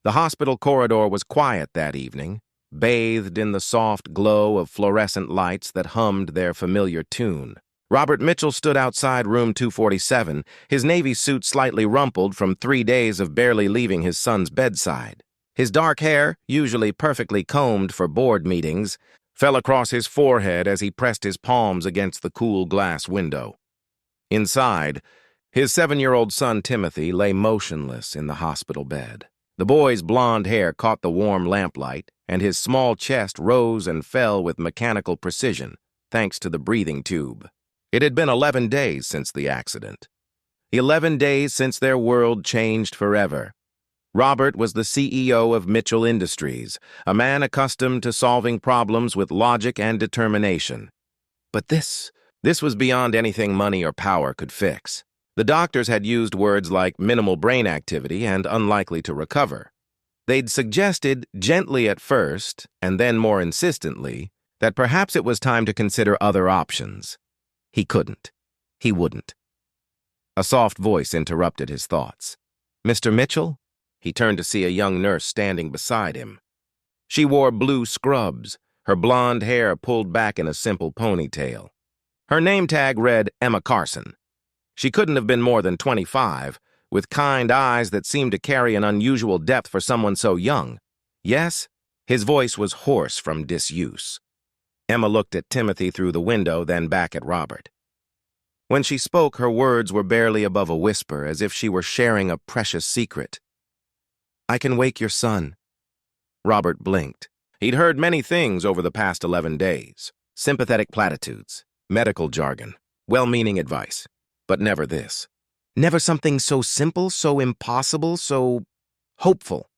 The hospital corridor was quiet that evening, bathed in the soft glow of fluorescent lights that hummed their familiar tune. Robert Mitchell stood outside room 247, his Navy suit slightly rumpled from 3 days of barely leaving his son's bedside. His dark hair, usually perfectly combed for board meetings, fell across his forehead as he pressed his palms against the cool glass window. Inside, his 7-year-old son Timothy lay motionless in the hospital bed. The boy's blonde hair caught the warm lamplight, and his small chest rose and fell with mechanical precision, thanks to the breathing tube. It had been 11 days since the accident. 11 days since their world changed forever. Robert was the CEO of Mitchell Industries, a man accustomed to solving problems with logic and determination. But this was beyond anything money or power could fix. The doctors had used words like minimal brain activity and unlikely to recover. They'd suggested, gently at first, and then more insistently, that perhaps it was time to consider other options. He couldn't. He wouldn't. A soft voice interrupted his thoughts. "Mr. Mitchell?" He turned to see a young nurse standing beside him. She wore blue scrubs, her blonde hair pulled back in a simple ponytail. Her name tag read Emma Carson. She couldn't have been more than 25, with kind eyes that seemed to carry an unusual depth for someone so young. "Yes?" His voice was hoarse from disuse. Emma looked at Timothy through the window, then back at Robert. When she spoke, her words were barely above a whisper, as if she were sharing a precious secret. "I can wake your son." Robert blinked. He'd heard many things over the past 11 days. Sympathetic platitudes, medical jargon, well-meaning advice. But never this. Never something so simple, so impossible, so hopeful.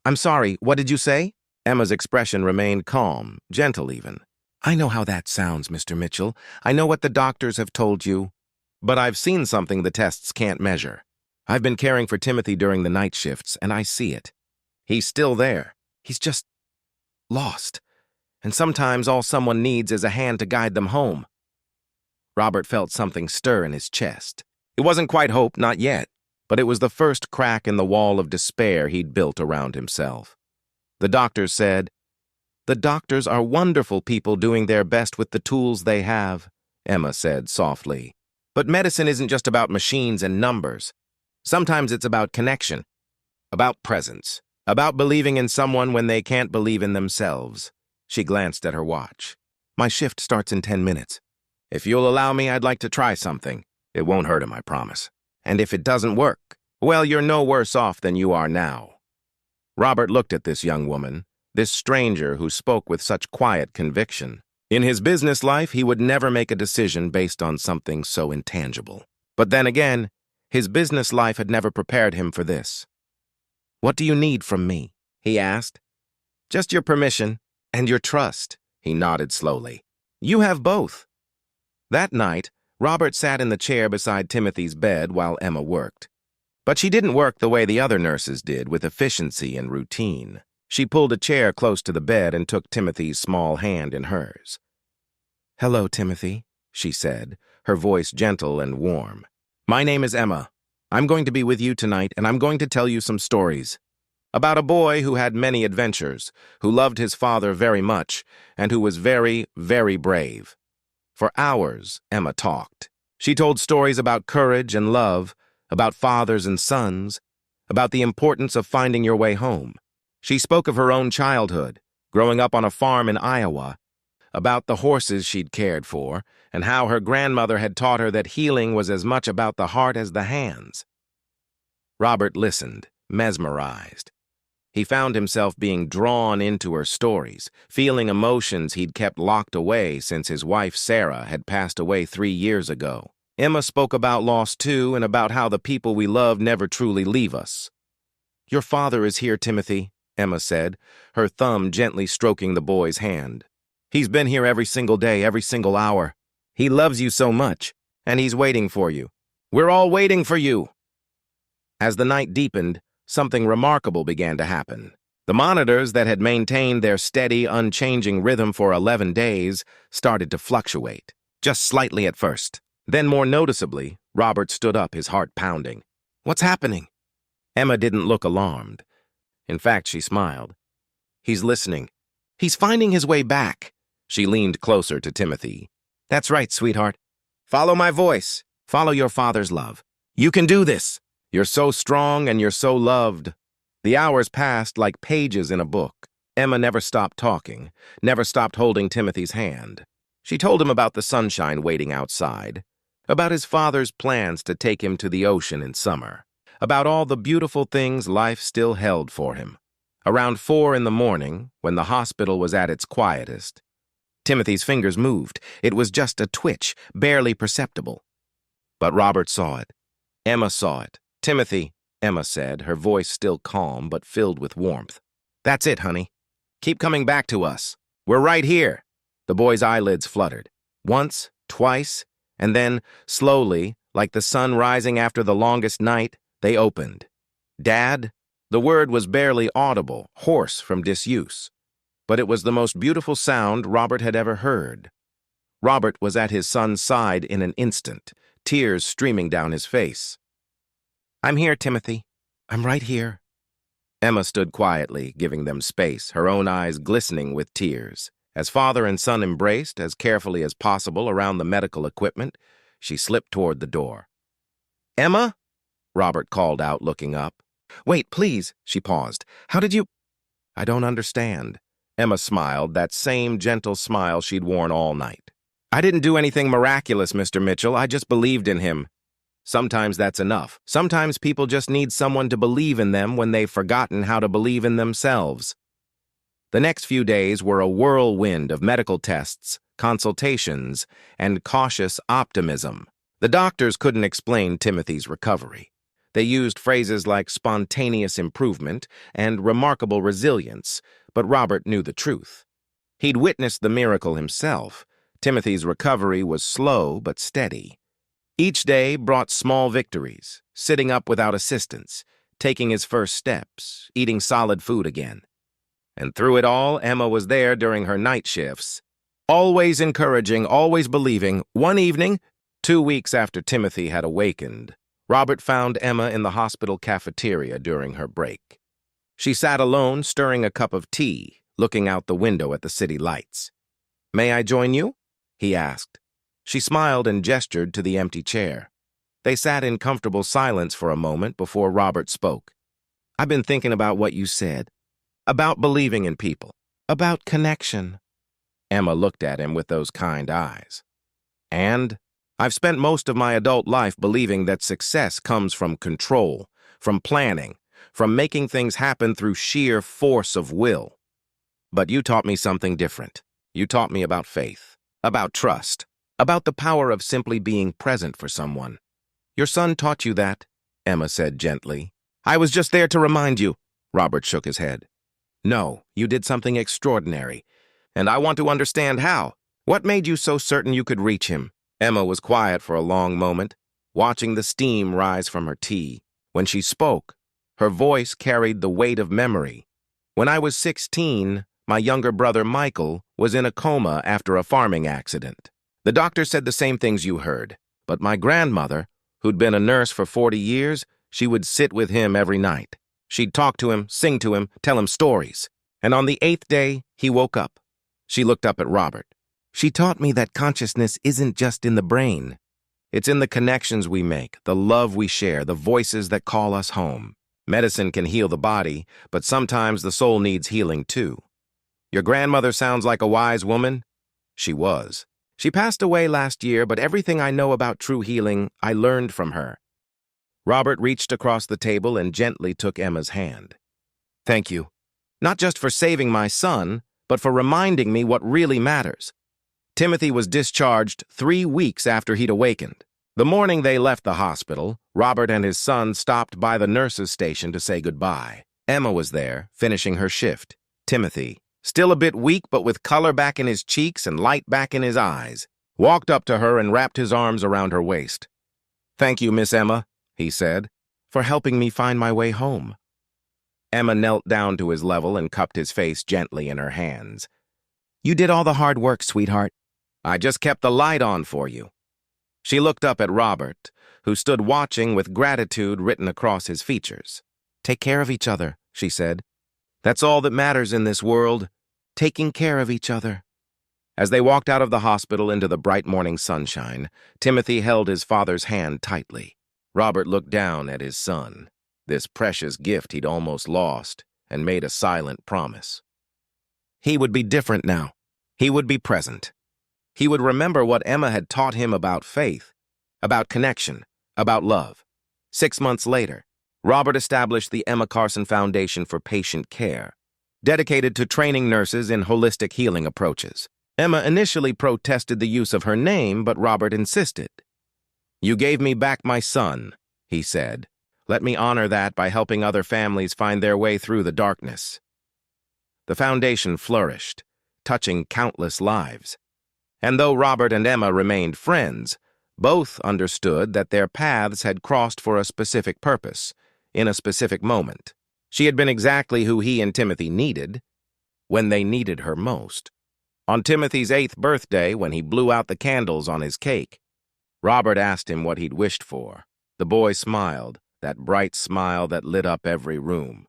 "I'm sorry, what did you say?" Emma's expression remained calm, gentle even. "I know how that sounds, Mr. Mitchell. I know what the doctors have told you. But I've seen something the tests can't measure. I've been caring for Timothy during the night shifts, and I see it. He's still there. He's just lost. And sometimes all someone needs is a hand to guide them home." Robert felt something stir in his chest. It wasn't quite hope, not yet, but it was the first crack in the wall of despair he'd built around himself. The doctors said, "The doctors are wonderful people doing their best with the tools they have," Emma said softly. "But medicine isn't just about machines and numbers. Sometimes it's about connection, about presence, about believing in someone when they can't believe in themselves." She glanced at her watch. "My shift starts in 10 minutes. If you'll allow me, I'd like to try something. It won't hurt him, I promise. And if it doesn't work, well, you're no worse off than you are now." Robert looked at this young woman, this stranger who spoke with such quiet conviction. In his business life, he would never make a decision based on something so intangible. But then again, his business life had never prepared him for this. "What do you need from me?" he asked. "Just your permission and your trust," he nodded slowly. "You have both." That night, Robert sat in the chair beside Timothy's bed while Emma worked. But she didn't work the way the other nurses did, with efficiency and routine. She pulled a chair close to the bed and took Timothy's small hand in hers. "Hello, Timothy," she said, her voice gentle and warm. "My name is Emma. I'm going to be with you tonight, and I'm going to tell you some stories. About a boy who had many adventures, who loved his father very much, and who was very, very brave." For hours, Emma talked. She told stories about courage and love, about fathers and sons, about the importance of finding your way home. She spoke of her own childhood, growing up on a farm in Iowa, about the horses she'd cared for, and how her grandmother had taught her that healing was as much about the heart as the hands. Robert listened, mesmerized. He found himself being drawn into her stories, feeling emotions he'd kept locked away since his wife Sarah had passed away 3 years ago. Emma spoke about loss too, and about how the people we love never truly leave us. "Your father is here, Timothy," Emma said, her thumb gently stroking the boy's hand. "He's been here every single day, every single hour. He loves you so much, and he's waiting for you. We're all waiting for you." As the night deepened, something remarkable began to happen. The monitors that had maintained their steady, unchanging rhythm for 11 days started to fluctuate, just slightly at first. Then, more noticeably, Robert stood up, his heart pounding. "What's happening?" Emma didn't look alarmed. In fact, she smiled. He's listening. He's finding his way back. She leaned closer to Timothy. That's right, sweetheart. Follow my voice. Follow your father's love. You can do this. You're so strong and you're so loved. The hours passed like pages in a book. Emma never stopped talking, never stopped holding Timothy's hand. She told him about the sunshine waiting outside, about his father's plans to take him to the ocean in summer, about all the beautiful things life still held for him. Around 4 in the morning, when the hospital was at its quietest, Timothy's fingers moved. It was just a twitch, barely perceptible. But Robert saw it. Emma saw it. Timothy, Emma said, her voice still calm but filled with warmth. That's it, honey. Keep coming back to us. We're right here. The boy's eyelids fluttered. Once, twice, and then, slowly, like the sun rising after the longest night, they opened. Dad? The word was barely audible, hoarse from disuse. But it was the most beautiful sound Robert had ever heard. Robert was at his son's side in an instant, tears streaming down his face. I'm here, Timothy. I'm right here. Emma stood quietly, giving them space, her own eyes glistening with tears. As father and son embraced, as carefully as possible around the medical equipment, she slipped toward the door. Emma? Robert called out, looking up. Wait, please, she paused. How did you... I don't understand. Emma smiled, that same gentle smile she'd worn all night. I didn't do anything miraculous, Mr. Mitchell. I just believed in him. Sometimes that's enough. Sometimes people just need someone to believe in them when they've forgotten how to believe in themselves. The next few days were a whirlwind of medical tests, consultations, and cautious optimism. The doctors couldn't explain Timothy's recovery. They used phrases like spontaneous improvement and remarkable resilience, but Robert knew the truth. He'd witnessed the miracle himself. Timothy's recovery was slow but steady. Each day brought small victories, sitting up without assistance, taking his first steps, eating solid food again. And through it all, Emma was there during her night shifts, always encouraging, always believing. One evening, 2 weeks after Timothy had awakened, Robert found Emma in the hospital cafeteria during her break. She sat alone, stirring a cup of tea, looking out the window at the city lights. May I join you? He asked. She smiled and gestured to the empty chair. They sat in comfortable silence for a moment before Robert spoke. I've been thinking about what you said. About believing in people. About connection. Emma looked at him with those kind eyes. And I've spent most of my adult life believing that success comes from control, from planning, from making things happen through sheer force of will. But you taught me something different. You taught me about faith, about trust, about the power of simply being present for someone. Your son taught you that, Emma said gently. I was just there to remind you. Robert shook his head. No, you did something extraordinary, and I want to understand how. What made you so certain you could reach him? Emma was quiet for a long moment, watching the steam rise from her tea. When she spoke, her voice carried the weight of memory. When I was 16, my younger brother Michael was in a coma after a farming accident. The doctor said the same things you heard, but my grandmother, who'd been a nurse for 40 years, she would sit with him every night. She'd talk to him, sing to him, tell him stories. And on the 8th day, he woke up. She looked up at Robert. She taught me that consciousness isn't just in the brain. It's in the connections we make, the love we share, the voices that call us home. Medicine can heal the body, but sometimes the soul needs healing too. Your grandmother sounds like a wise woman. She was. She passed away last year, but everything I know about true healing, I learned from her. Robert reached across the table and gently took Emma's hand. Thank you. Not just for saving my son, but for reminding me what really matters. Timothy was discharged 3 weeks after he'd awakened. The morning they left the hospital, Robert and his son stopped by the nurse's station to say goodbye. Emma was there, finishing her shift. Timothy, still a bit weak but with color back in his cheeks and light back in his eyes, walked up to her and wrapped his arms around her waist. Thank you, Miss Emma, he said, for helping me find my way home. Emma knelt down to his level and cupped his face gently in her hands. You did all the hard work, sweetheart. I just kept the light on for you. She looked up at Robert, who stood watching with gratitude written across his features. Take care of each other, she said. That's all that matters in this world, taking care of each other. As they walked out of the hospital into the bright morning sunshine, Timothy held his father's hand tightly. Robert looked down at his son, this precious gift he'd almost lost, and made a silent promise. He would be different now. He would be present. He would remember what Emma had taught him about faith, about connection, about love. 6 months later, Robert established the Emma Carson Foundation for Patient Care, dedicated to training nurses in holistic healing approaches. Emma initially protested the use of her name, but Robert insisted. "You gave me back my son," he said. "Let me honor that by helping other families find their way through the darkness." The foundation flourished, touching countless lives. And though Robert and Emma remained friends, both understood that their paths had crossed for a specific purpose, in a specific moment. She had been exactly who he and Timothy needed, when they needed her most. On Timothy's 8th birthday, when he blew out the candles on his cake, Robert asked him what he'd wished for. The boy smiled, that bright smile that lit up every room.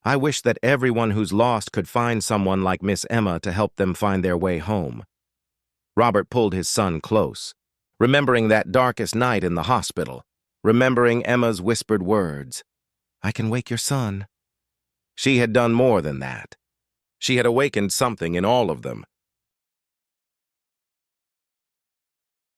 "I wish that everyone who's lost could find someone like Miss Emma to help them find their way home." Robert pulled his son close, remembering that darkest night in the hospital, remembering Emma's whispered words, "I can wake your son." She had done more than that. She had awakened something in all of them,